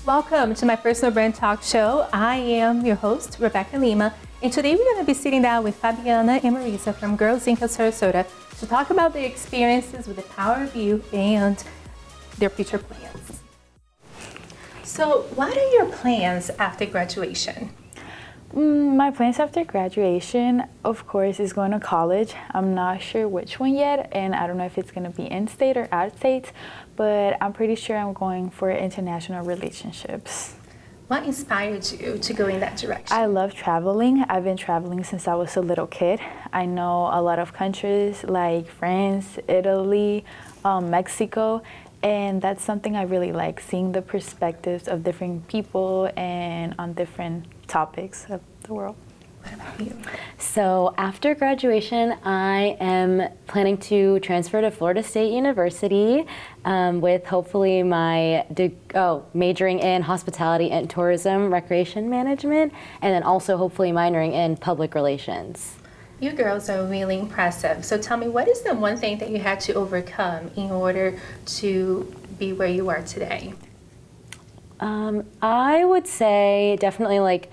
Welcome to my personal brand talk show. I am your host, Rebecca Lima, and today we're going to be sitting down with Fabiana and Marisa from Girls Inc. of Sarasota to talk about their experiences with the power of you and their future plans. So, what are your plans after graduation? My plans after graduation, of course, is going to college. I'm not sure which one yet, and I don't know if it's going to be in-state or out-of-state, but I'm pretty sure I'm going for international relationships. What inspired you to go in that direction? I love traveling. I've been traveling since I was a little kid. I know a lot of countries like France, Italy, Mexico, and that's something I really like, seeing the perspectives of different people and on different topics of the world. What about you? So after graduation, I am planning to transfer to Florida State University with hopefully my majoring in hospitality and tourism recreation management, and then also hopefully minoring in public relations. You girls are really impressive. So tell me, what is the one thing that you had to overcome in order to be where you are today? I would say definitely like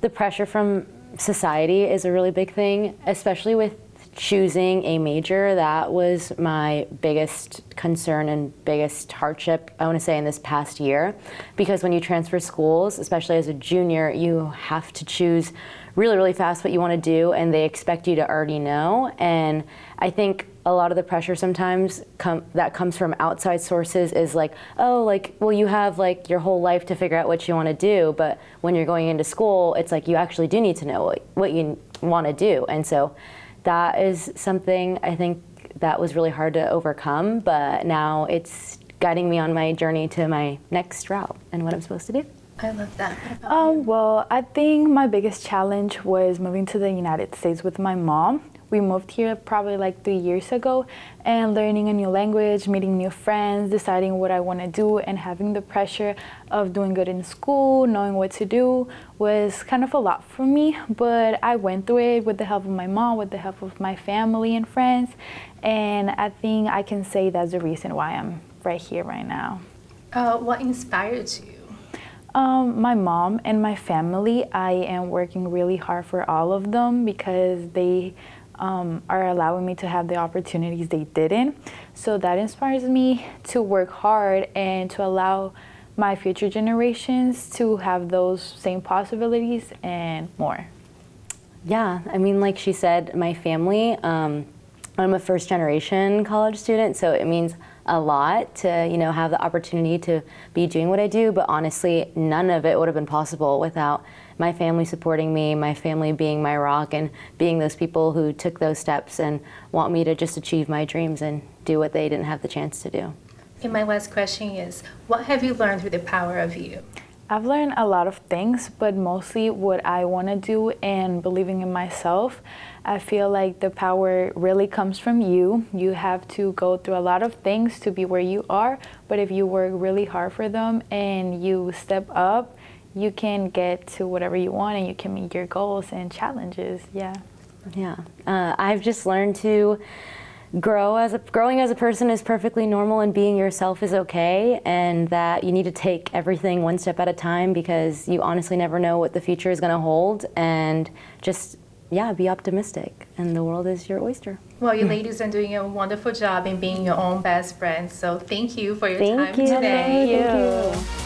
the pressure from society is a really big thing, especially with choosing a major. That was my biggest concern and biggest hardship, I want to say, in this past year, because when you transfer schools, especially as a junior, you have to choose really, really fast what you want to do, and they expect you to already know. And I think a lot of the pressure sometimes that comes from outside sources is like, oh, like, well, you have like your whole life to figure out what you want to do, but when you're going into school, it's like you actually do need to know what you want to do. And so that is something I think that was really hard to overcome, but now it's guiding me on my journey to my next route and what I'm supposed to do. I love that. What about you? Well, I think my biggest challenge was moving to the United States with my mom. We moved here probably like 3 years ago, and learning a new language, meeting new friends, deciding what I want to do, and having the pressure of doing good in school, knowing what to do was kind of a lot for me. But I went through it with the help of my mom, with the help of my family and friends, and I think I can say that's the reason why I'm right here right now. What inspired you? My mom and my family. I am working really hard for all of them because they are allowing me to have the opportunities they didn't. So that inspires me to work hard and to allow my future generations to have those same possibilities and more. Yeah, I mean, like she said, my family, I'm a first generation college student, so it means a lot to, have the opportunity to be doing what I do, but honestly, none of it would have been possible without my family supporting me, my family being my rock, and being those people who took those steps and want me to just achieve my dreams and do what they didn't have the chance to do. And my last question is, what have you learned through the power of you? I've learned a lot of things, but mostly what I want to do and believing in myself. I feel like the power really comes from you. You have to go through a lot of things to be where you are, but if you work really hard for them and you step up, you can get to whatever you want and you can meet your goals and challenges. Yeah. I've just learned to growing as a person is perfectly normal, and being yourself is okay, and that you need to take everything one step at a time because you honestly never know what the future is going to hold, and just be optimistic, and the world is your oyster. Well, you ladies are doing a wonderful job in being your own best friend, so thank you for your time today. Thank you.